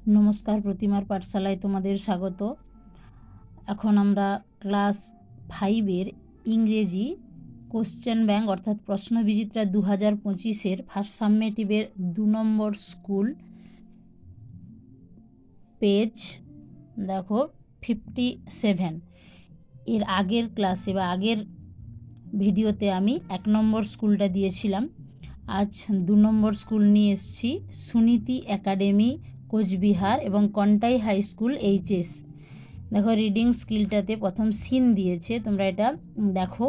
নমস্কার, প্রতিমার পাঠশালায় তোমাদের স্বাগত। এখন আমরা ক্লাস 5-এর ইংরেজি কোশ্চেন ব্যাংক অর্থাৎ প্রশ্নবিচিত্রা 2025-এর ফার্স্ট সাবমেটিভের 2 নম্বর স্কুল পেজ দেখো 57। এর আগের ক্লাসে বা আগের ভিডিওতে আমি 1 নম্বর স্কুলটা দিয়েছিলাম। আজ 2 নম্বর স্কুল নিয়ে এসেছি, সুনীতি একাডেমি কোচবিহার এবং কন্টাই হাই স্কুল এইচএস। দেখো রিডিং স্কিলটাতে প্রথম সিন দিয়েছে, তোমরা এটা দেখো।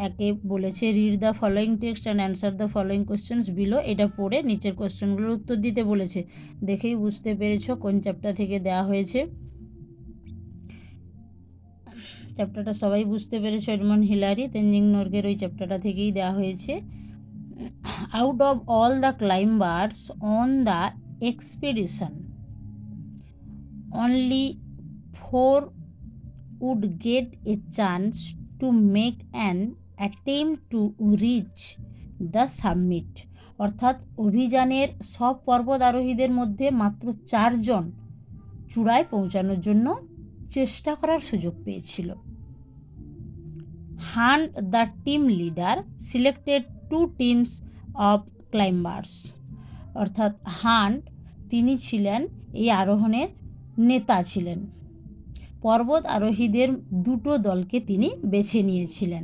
একে বলেছে read the following text and answer the following questions below. এটা পড়ে নিচের কোশ্চেনগুলোর উত্তর দিতে বলেছে। দেখেই বুঝতে পেরেছো কোন চ্যাপ্টার থেকে দেওয়া হয়েছে। চ্যাপ্টারটা সবাই বুঝতে পেরেছো, এডমন্ড হিলারি তেনজিং নরগের ওই চ্যাপ্টারটা থেকেই দেওয়া হয়েছে। Out of all the climbers on the expedition only 4 would get a chance to make an attempt to reach the summit। অর্থাৎ অভিযানের সব পর্বত আরোহীদের মধ্যে মাত্র 4 জন চূড়ায় পৌঁছানোর জন্য চেষ্টা করার সুযোগ পেয়েছিল। Hunt the team leader selected 2 teams of climbers. অর্থাৎ হান্ট তিনি ছিলেন এই আরোহণের নেতা ছিলেন। পর্বত আরোহীদের 2টো দলকে তিনি বেছে নিয়েছিলেন,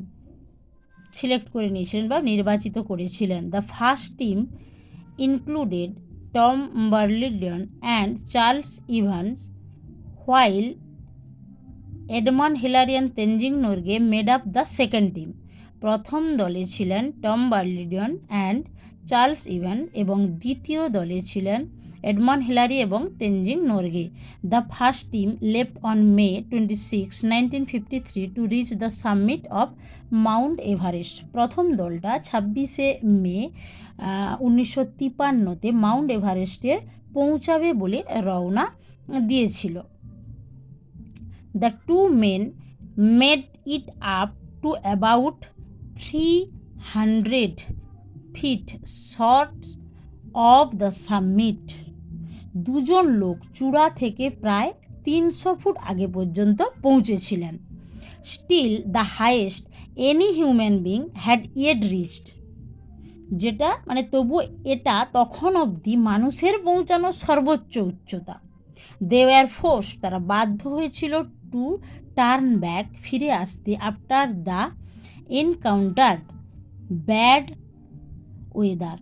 সিলেক্ট করে নিয়েছিলেন বা নির্বাচিত করেছিলেন। The first team included Tom Bourdillon and Charles Evans, while Edmund Hillary and Tenzing Norgay made up the second team. প্রথম দলে ছিলেন Tom Bourdillon and Charles Evan এবং দ্বিতীয় দলে ছিলেন এডমন্ড হিলারি এবং Tenzing Norgay. The first team left on May 26, 1953 to reach the summit of Mount Everest. প্রথম দলটা 26শে মে 1953-তে মাউন্ট এভারেস্টে পৌঁছাবে বলে রওনা দিয়েছিল। The 2 men made it up to about 300 feet short of the summit। দুজন লোক চূড়া থেকে প্রায় 300 ফুট আগে পর্যন্ত পৌঁছেছিলেন। Still the highest any human being had yet reached. যেটা মানে তবু এটা তখন অবধি মানুষের পৌঁছানো সর্বোচ্চ উচ্চতা। দে ওয়ার ফোর্স, তারা বাধ্য হয়েছিল টু টার্ন ব্যাক, ফিরে আসতে, after the encounter bad weather.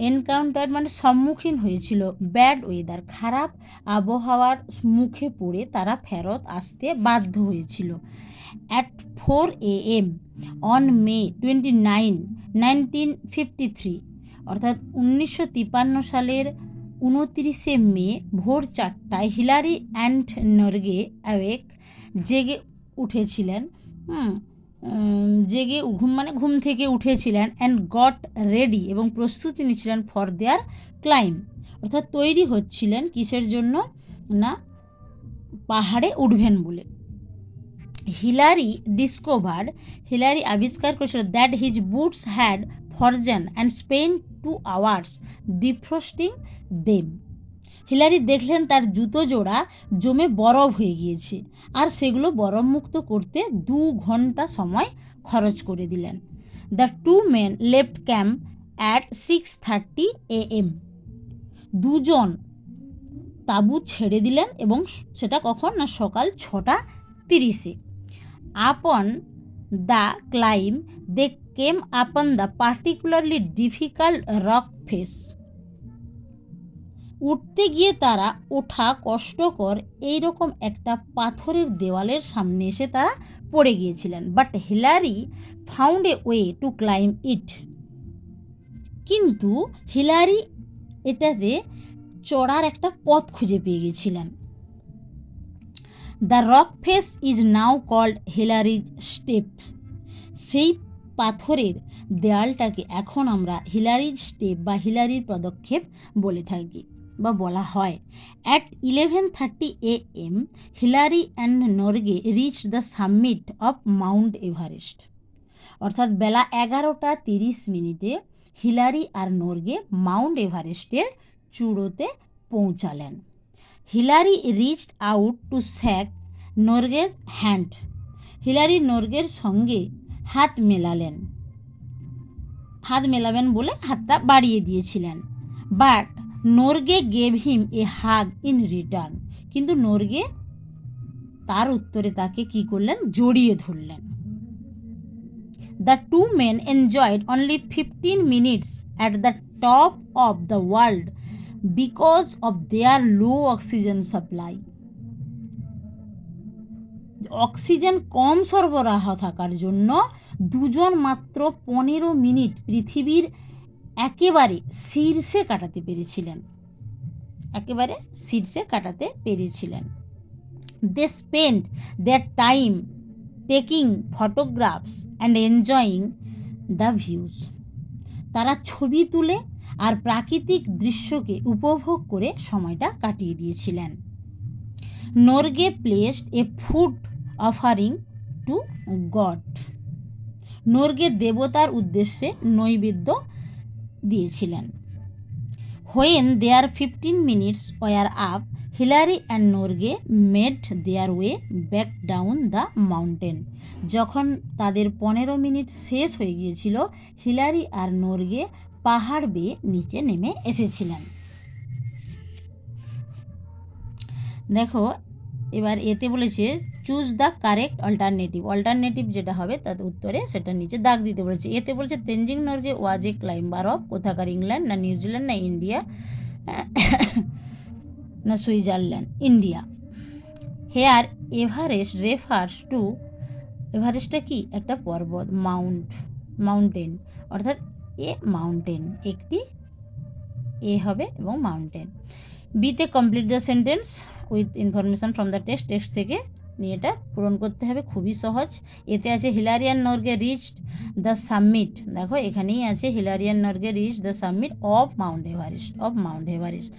Encounter মানে সম্মুখীন হয়েছিল, ব্যাড ওয়েদার খারাপ আবহাওয়ার মুখে পড়ে তারা ফেরত আসতে বাধ্য হয়েছিল। অ্যাট 4 AM অন মে 29, 1953 অর্থাৎ 1953 সালের 29শে মে ভোর 4টায় হিলারি অ্যান্ড নরগে অ্যাওয়েক, জেগে উঠেছিলেন। জেগে ঘুম থেকে উঠেছিলেন। অ্যান্ড গট রেডি এবং প্রস্তুতি নিচ্ছিলেন ফর দেয়ার ক্লাইম। অর্থাৎ তৈরি হচ্ছিলেন কিসের জন্য না পাহাড়ে উঠবেন বলে। হিলারি আবিষ্কার করেছিল that his boots had frozen and spend 2 hours defrosting them. Hillary দেখলেন তার জুতো জোড়া জমে বরফ হয়ে গিয়েছে আর সেগুলো বরফমুক্ত করতে 2 ঘন্টা সময় খরচ করে দিলেন। The 2 men left camp at 6:30 AM। দুজন তাঁবু ছেড়ে দিলেন এবং সেটা কখন না সকাল 6:30-এ। Upon the claim they came upon the particularly difficult rock face. উঠতে গিয়ে তারা ওঠা কষ্টকর এইরকম একটা পাথরের দেওয়ালের সামনে এসে তারা পড়ে গিয়েছিলেন। But Hillary found a way to climb it. কিন্তু হিলারি এটাতে চড়ার একটা পথ খুঁজে পেয়ে গেছিলেন। The rock face is now called Hillary's Step. সেই পাথরের দেয়ালটাকে এখন আমরা হিলারিজ স্টেপ বা হিলারির পদক্ষেপ বলে থাকি বা বলা হয়। At 11:30 AM Hillary and Norgay reach the summit of Mount Everest. অর্থাৎ বেলা 11:30 হিলারি আর নরগে মাউন্ট এভারেস্টের চূড়োতে পৌঁছালেন। Hillary reached out to shake নর্গের হ্যান্ড। হিলারি নর্গের সঙ্গে হাত মেলাবেন বলে হাতটা বাড়িয়ে দিয়েছিলেন। But Norgay gave him a hug in return. কিন্তু নর্গে তার উত্তরে তাকে কি করলেন, জড়িয়ে ধরলেন। The two men enjoyed only 15 minutes at the top of the world because of their low oxygen supply. Oxygen কম সরবরাহ থাকার জন্য দুজন মাত্র 15 মিনিট পৃথিবীর একেবারে শীর্ষে কাটাতে পেরেছিলেন। They spend their time taking photographs and enjoying the views. তারা ছবি তুলে আর প্রাকৃতিক দৃশ্যকে উপভোগ করে সময়টা কাটিয়ে দিয়েছিলেন। Norgay placed a food offering to God. Norgay দেবতার উদ্দেশ্যে নৈবেদ্য দিয়েছিলেন। When their 15 minutes were up, Hillary and Norgay made their way back down the mountain. যখন তাদের 15 মিনিট শেষ হয়ে গিয়েছিল, হিলারি আর নর্গে পাহাড় বেয়ে নিচে নেমে এসেছিলেন। দেখো এবার এতে বলেছে চুজ দ্য কারেক্ট অল্টারনেটিভ যেটা হবে তার উত্তরে সেটা নিচে দাগ দিতে বলেছে। এতে বলেছে Tenzing Norgay was a climber of, কোথাকার, ইংল্যান্ড না নিউজিল্যান্ড না ইন্ডিয়া না Switzerland, India. Here Everest refers to, এভারেস্টটা কি, একটা পর্বত, মাউন্টেন অর্থাৎ এ মাউন্টেন, একটি এ হবে এবং মাউন্টেন। বিতে complete the sentence with information from the text থেকে নিয়ে এটা পূরণ করতে হবে, খুবই সহজ। এতে আছে Hillary and Norgay reached the summit. দেখো এখানেই আছে Hillary and Norgay reached the summit of Mount Everest.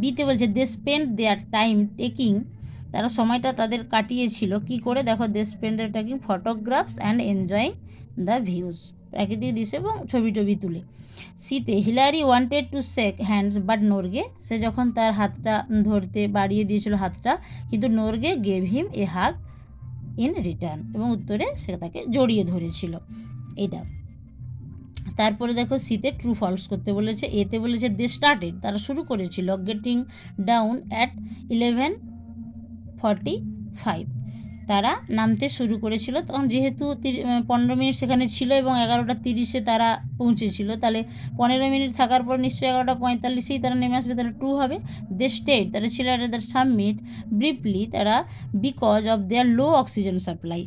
বিতে বলছে they spend their time taking, তারা সময়টা তাদের কাটিয়েছিল কি করে, দেখো they spend their taking photographs and enjoying the views, প্রাকৃতিক দৃশ্য এবং ছবি টবি তুলে। সিতে Hillary wanted to shake hands but Norgay, সে যখন তার হাতটা ধরতে বাড়িয়ে দিয়েছিল হাতটা, কিন্তু Norgay gave him a hug in return, এবং উত্তরে সে তাকে জড়িয়ে ধরেছিল। এটা তারপরে দেখো সিতে ট্রু ফলস করতে বলেছে। এতে বলেছে দে স্টার্টেড, তারা শুরু করেছিল গেটিং ডাউন অ্যাট 11:45, তারা নামতে শুরু করেছিল। তখন যেহেতু 15 মিনিট সেখানে ছিল এবং 11:30 তারা পৌঁছেছিল, তাহলে 15 মিনিট থাকার পর নিশ্চয়ই 11:45 তারা নেমে আসবে, তাহলে ট্রু হবে। দে স্টেড, তারা ছিল দ্য সাবমিট ব্রিফলি, তারা because of their low oxygen supply,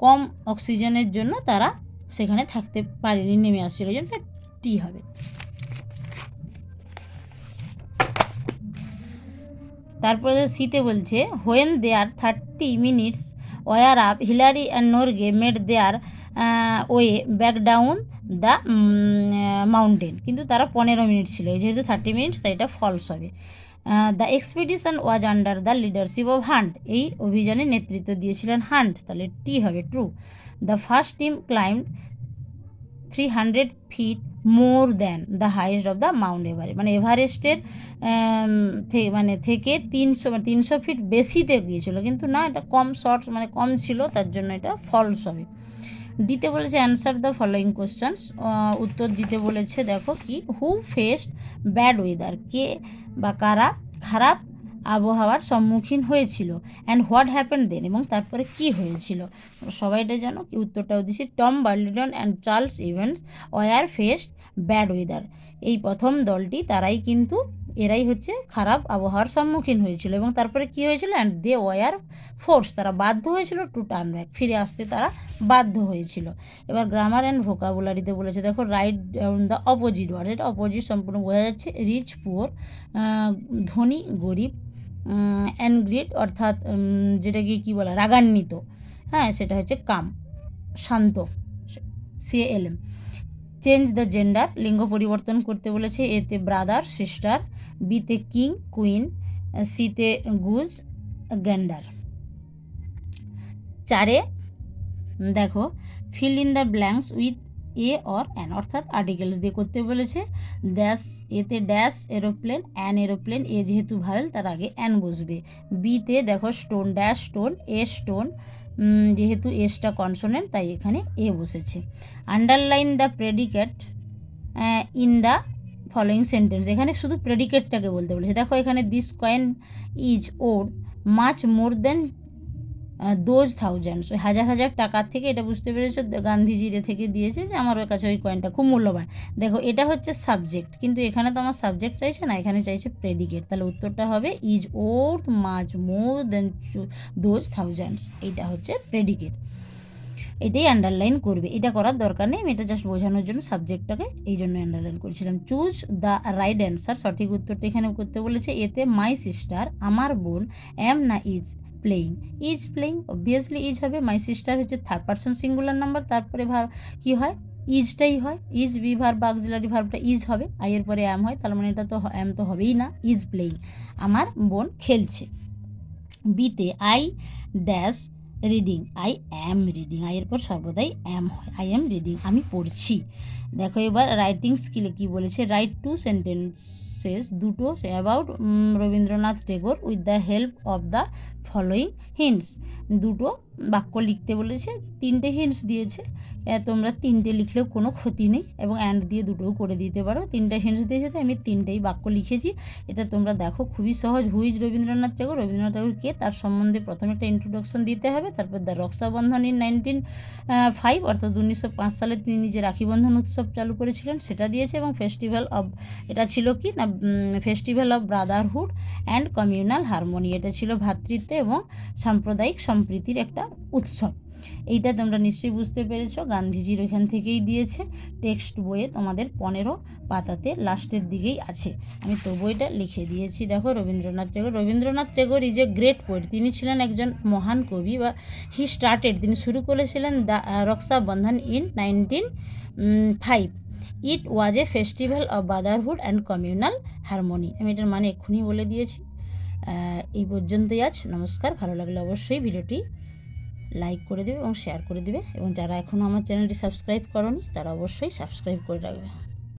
কম অক্সিজেনের জন্য তারা সেখানে থাকতে পারেনি, নেমে আসছিল, এই জন্য টি হবে। তারপরে সিতে বলছে when their 30 minutes were up, Hillary and Norgay made their way back down the mountain, কিন্তু তারা 15 মিনিট ছিল, যেহেতু 30 মিনিটস তাই এটা ফলস হবে। The expedition was under the leadership of hunt, এই অভিযানে নেতৃত্ব দিয়েছিলেন হান্ট, তাহলে টি হবে true. The first team climbed 300 feet more than the highest of the Mount Everest, মানে এভারেস্টের থেকে 300 ফিট বেশিতে গিয়েছিল, কিন্তু না এটা কম শর্ট মানে কম ছিল, তার জন্য এটা ফলস হবে। দিতে বলেছে অ্যান্সার দ্য ফলোয়িং কোশ্চেন্স, উত্তর দিতে বলেছে দেখো কি, হু ফেসড ব্যাড ওয়েদার, কে বা কারা খারাপ আবহাওয়ার সম্মুখীন হয়েছিল, অ্যান্ড হোয়াট হ্যাপেন্ড দেন, এবং তারপরে কি হয়েছিল। সবাই এটা জানো কি, উত্তরটাও দিচ্ছি Tom Bourdillon and Charles Evans were faced bad weather, এই প্রথম দলটি এরাই হচ্ছে খারাপ আবহাওয়ার সম্মুখীন হয়েছিল, এবং তারপরে কি হয়েছিল, অ্যান্ড দে ওয়ার ফোর্স, তারা বাধ্য হয়েছিল টু টার্ন ব্যাক, ফিরে আসতে তারা বাধ্য হয়েছিল। এবার গ্রামার অ্যান্ড ভোকাবুলারিতে বলেছে দেখো write down the opposite word, এটা অপোজিট সম্পূর্ণ বোঝা যাচ্ছে। রিচ পুয়ার, ধনী গরিব, অ্যানগ্রিড অর্থাৎ যেটাকে কী বলা, রাগান্বিত, হ্যাঁ সেটা হচ্ছে কাম, শান্ত, CALM। চেঞ্জ দ্য জেন্ডার, লিঙ্গ পরিবর্তন করতে বলেছে। এতে ব্রাদার সিস্টার, বিতে কিং কুইন, সিতে গুজ গ্যান্ডার। 4 দেখো fill in the blanks with a or an, অর্থাৎ আর্টিকেলস দিয়ে করতে বলেছে। ড্যাশ, এতে ড্যাশ এরোপ্লেন, অ্যান এরোপ্লেন, এ যেহেতু ভাওয়েল তার আগে অ্যান বসবে। বিতে দেখো স্টোন, ড্যাশ স্টোন, এ স্টোন, যেহেতু এসটা কনসোনেন্ট তাই এখানে এ বসেছে। Underline the predicate in the following sentence, এখানে শুধু প্রেডিকেটটাকে বলতে বলেছে। দেখো এখানে this coin is worth much more than those thousands, ওই হাজার হাজার টাকার থেকে, এটা বুঝতে পেরেছো গান্ধীজির থেকে দিয়েছে যে আমার ওর কাছে ওই কয়েনটা খুব মূল্যবান। দেখো এটা হচ্ছে সাবজেক্ট, কিন্তু এখানে তো আমার সাবজেক্ট চাইছে না, এখানে চাইছে প্রেডিকেট, তাহলে উত্তরটা হবে is worth much more than those thousands, এইটা হচ্ছে প্রেডিকেট। এটাই আন্ডারলাইন করবে, এটা করার দরকার নেই, আমি এটা জাস্ট বোঝানোর জন্য সাবজেক্টটাকে এই জন্য আন্ডারলাইন করেছিলাম। চুজ দ্য রাইট অ্যান্সার, সঠিক উত্তরটা এখানে করতে বলেছে। এতে মাই সিস্টার, আমার বোন, অ্যাম না is playing, is playing, obviously is হবে। মাই সিস্টার হচ্ছে থার্ড পারসন সিঙ্গুলার নাম্বার, তারপরে কী হয়, ইজটাই হয়, ইজ বি ভার্ব বা অক্সিলারি ভার্বটা ইজ হবে, আইয়ের পরে অ্যাম হয়, তার মানে এটা তো অ্যাম তো হবেই না, ইজ প্লেয়িং, আমার বোন খেলছে। বিতে I dash reading, I am reading, আইয়ের পর সর্বদাই অ্যাম হয়, আই অ্যাম রিডিং, আমি পড়ছি। দেখো এবার রাইটিং স্কিলে কি বলেছে, রাইট টু সেন্টেন্সেস, দুটো about Rabindranath Tagore with the help of the following hints, দুটো বাক্য লিখতে বলেছে, তিনটে হিন্টস দিয়েছে, তোমরা তিনটে লিখলেও কোনো ক্ষতি নেই, এবং অ্যান্ড দিয়ে দুটোও করে দিতে পারো। তিনটে হিন্টস দিয়েছে তো আমি তিনটেই বাক্য লিখেছি। এটা তোমরা দেখো খুবই সহজ। হুইজ রবীন্দ্রনাথ ঠাকুর, রবীন্দ্রনাথ ঠাকুর কে, তার সম্বন্ধে প্রথমে একটা ইন্ট্রোডাকশন দিতে হবে, তারপর দ্য রক্ষাবন্ধন ইন 1905, অর্থাৎ 1905 সালে তিনি যে রাখি বন্ধন উৎসব চালু করেছিলেন সেটা দিয়েছে, এবং ফেস্টিভ্যাল অফ, এটা ছিল কি না, festival of Brotherhood and communal harmony, এটা ছিল ভ্রাতৃত্ব এবং সাম্প্রদায়িক সম্প্রীতির একটা উৎসব। এইটা তোমরা নিশ্চয়ই বুঝতে পেরেছো, গান্ধীজির ওইখান থেকেই দিয়েছে, টেক্সট বইয়ে তোমাদের 15 পাতাতে লাস্টের দিকেই আছে, আমি তো বইটা লিখে দিয়েছি। দেখো Rabindranath Tagore, Rabindranath Tagore is a great poet, তিনি ছিলেন একজন মহান কবি, বা তিনি শুরু করেছিলেন the Rakshabandhan in 1905, it was a festival of Brotherhood and communal harmony, আমি এটার মানে এক্ষুনি বলে দিয়েছি। এই পর্যন্তই আজ, নমস্কার। ভালো লাগলে অবশ্যই ভিডিওটি লাইক করে দেবে এবং শেয়ার করে দেবে, এবং যারা এখনও আমার চ্যানেলটি সাবস্ক্রাইব করোনি তারা অবশ্যই সাবস্ক্রাইব করে রাখবে।